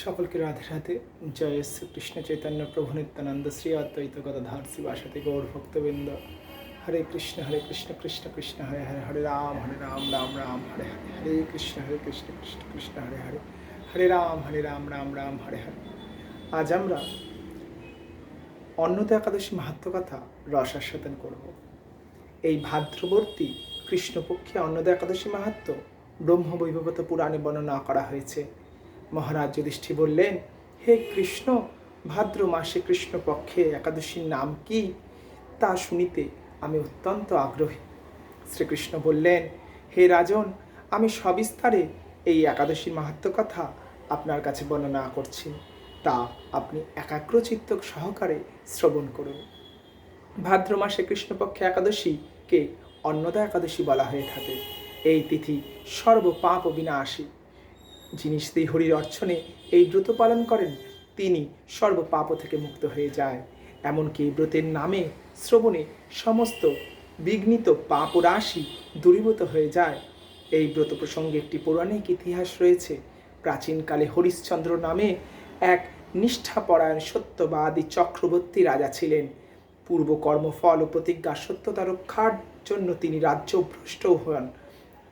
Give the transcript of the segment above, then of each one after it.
সকলকে রাধে রাধে। জয় শ্রী কৃষ্ণ চৈতন্য প্রভু নিত্যানন্দ শ্রী অদ্বৈত গদাধর শিবাসাদি গৌর ভক্তবৃন্দ। হরে কৃষ্ণ কৃষ্ণ কৃষ্ণ হরে হরে, হরে রাম রাম রাম হরে হরে, হরে কৃষ্ণ কৃষ্ণ কৃষ্ণ হরে হরে, হরে রাম রাম হরে হরে। আজ আমরা অন্নদা একাদশী মাহাত্ম্য কথা রস আস্বাদন করব। এই ভাদ্রবর্তী কৃষ্ণপক্ষে অন্নদা একাদশী মাহাত্ম্য ব্রহ্মবৈবর্ত পুরাণে বর্ণনা করা হয়েছে। মহারাজ যুধিষ্ঠির বললেন, হে কৃষ্ণ, ভাদ্র মাসে কৃষ্ণপক্ষে একাদশীর নাম কি তা শুনিতে আমি অত্যন্ত আগ্রহী। শ্রীকৃষ্ণ বললেন, হে রাজন, আমি সবিস্তারে এই একাদশীর মাহাত্ম্য কথা আপনার কাছে বর্ণনা করছি, তা আপনি একাগ্রচিত্ত সহকারে শ্রবণ করুন। ভাদ্র মাসে কৃষ্ণপক্ষে একাদশীকে অন্নদা একাদশী বলা হয়ে থাকে। এই তিথি সর্বপাপ বিনাশী। যিনি শ্রী হরির অর্চনে এই ব্রত পালন করেন তিনি সর্বপাপ থেকে মুক্ত হয়ে যায়। এমনকি এই ব্রতের নামে শ্রবণে সমস্ত বিঘ্নিত পাপ রাশি দূরীভূত হয়ে যায়। এই ব্রত প্রসঙ্গে একটি পৌরাণিক ইতিহাস রয়েছে। প্রাচীনকালে হরিশ্চন্দ্র নামে এক নিষ্ঠাপরায়ণ সত্যবাদী চক্রবর্তী রাজা ছিলেন। পূর্ব কর্মফল ও প্রতিজ্ঞা সত্যতা রক্ষার জন্য তিনি রাজ্যভ্রষ্ট হন।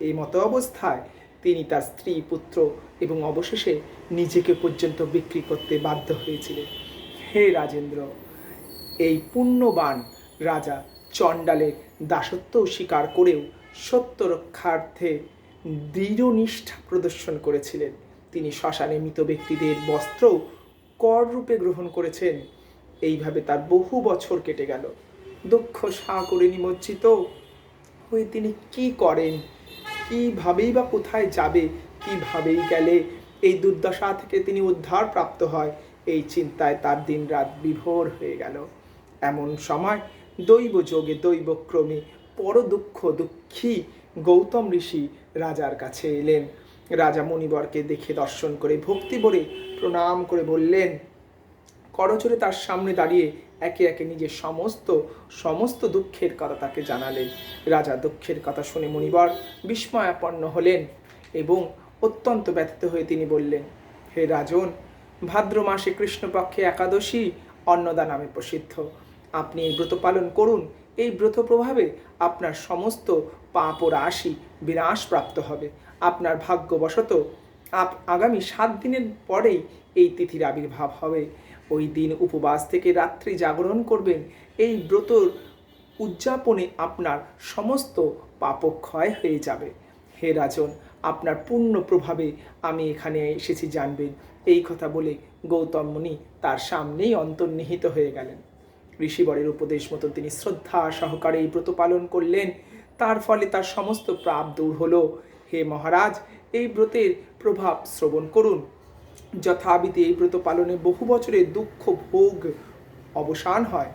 এই মতো অবস্থায় তিনি তার স্ত্রী, পুত্র এবং অবশেষে নিজেকে পর্যন্ত বিক্রি করতে বাধ্য হয়েছিলেন। হে রাজেন্দ্র, এই পুণ্যবান রাজা চণ্ডালের দাসত্ব স্বীকার করেও সত্য রক্ষার্থে দৃঢ় নিষ্ঠা প্রদর্শন করেছিলেন। তিনি শ্মশানে মৃত ব্যক্তিদের বস্ত্র কর রূপে গ্রহণ করেছেন। এইভাবে তার বহু বছর কেটে গেল। দুঃখ সাগরে নিমজ্জিত হয়ে তিনি কি করেন, কিভাবেই বা কোথায় যাবে, কিভাবেই গেলে এই দুর্দশা থেকে তিনি উদ্ধার প্রাপ্ত হয়, এই চিন্তায় তার দিন রাত বিভোর হয়ে গেল। এমন সময় দৈব যোগে দৈবক্রমে পর দুঃখী গৌতম ঋষি রাজার কাছে এলেন। রাজা মণিবরকে দেখে দর্শন করে ভক্তি ভরে প্রণাম করে বললেন, করজোড়ে তার সামনে দাঁড়িয়ে একে একে নিজের সমস্ত দুঃখের কথা তাকে জানালেন। রাজা দুঃখের কথা শুনে মণিবর বিস্ময়াপন্ন হলেন এবং অত্যন্ত ব্যথিত হয়ে তিনি বললেন, হে রাজন, ভাদ্র মাসে কৃষ্ণপক্ষে একাদশী অন্নদা নামে প্রসিদ্ধ। আপনি এই ব্রত পালন করুন। এই ব্রত প্রভাবে আপনার সমস্ত পাপ ও রাশি বিনাশ প্রাপ্ত হবে। আপনার ভাগ্যবশত আগামী 7 দিনের পরেই এই তিথির আবির্ভাব হবে। ওই দিন উপবাস থেকে রাত্রি জাগরণ করবেন। এই ব্রতর উদযাপনে আপনার সমস্ত পাপক্ষয় হয়ে যাবে। হে রাজন, আপনার পূর্ণ প্রভাবে আমি এখানে এসেছি জানবেন। এই কথা বলে গৌতম মুনি তার সামনেই অন্তর্নিহিত হয়ে গেলেন। ঋষিবরের উপদেশ মতো তিনি শ্রদ্ধা সহকারে এই ব্রত পালন করলেন। তার ফলে তার সমস্ত পাপ দূর হলো। হে মহারাজ, এই ব্রতের প্রভাব শ্রবণ করুন। যথাবিধি এই ব্রত পালনে বহু বছরের দুঃখ ভোগ অবসান হয়।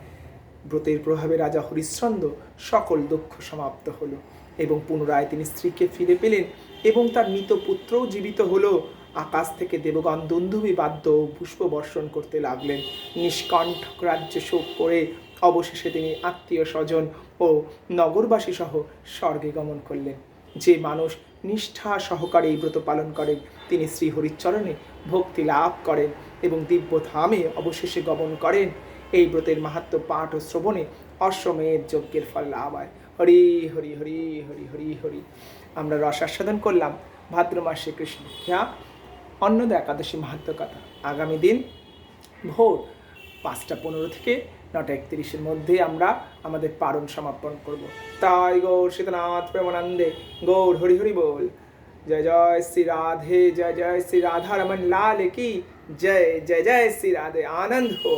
ব্রতের প্রভাবে রাজা হরিশ্চন্দ্র সকল দুঃখ সমাপ্ত হলো এবং পুনরায় তিনি স্ত্রীকে ফিরে পেলেন এবং তার মৃত পুত্রও জীবিত হলো। আকাশ থেকে দেবগণ দুন্দুভি বাদ্য ও পুষ্প বর্ষণ করতে লাগলেন। নিষ্কণ্ঠক রাজ্য শোক করে অবশেষে তিনি আত্মীয় স্বজন ও নগরবাসী সহ স্বর্গে গমন করলেন। যে মানুষ নিষ্ঠা সহকারে এই ব্রত পালন করেন তিনি শ্রী হরিচরণে ভক্তি লাভ করেন এবং দিব্য ধামে অবশেষে গমন করেন। এই ব্রতের মাহাত্ম্য পাঠ ও শ্রবণে অশ্বমেধ যজ্ঞের ফল লাভ হয়। হরি হরি হরি হরি হরি হরি। আমরা রস আস্বাদন করলাম ভাদ্র মাসে কৃষ্ণপক্ষা অন্নদা একাদশী মাহাত্ম্য কথা। আগামী দিন ভোর 5:15 থেকে 9:31 মধ্যে আমরা আমাদের পারণ সমাপন করব। তাই গৌর সীতানাথ প্রেমানন্দে গৌর হরি হরি বল। জয় জয় শ্রী রাধে, জয় জয় শ্রী রাধা রমন লাল কি জয়, জয় জয় শ্রী রাধে। আনন্দ हो।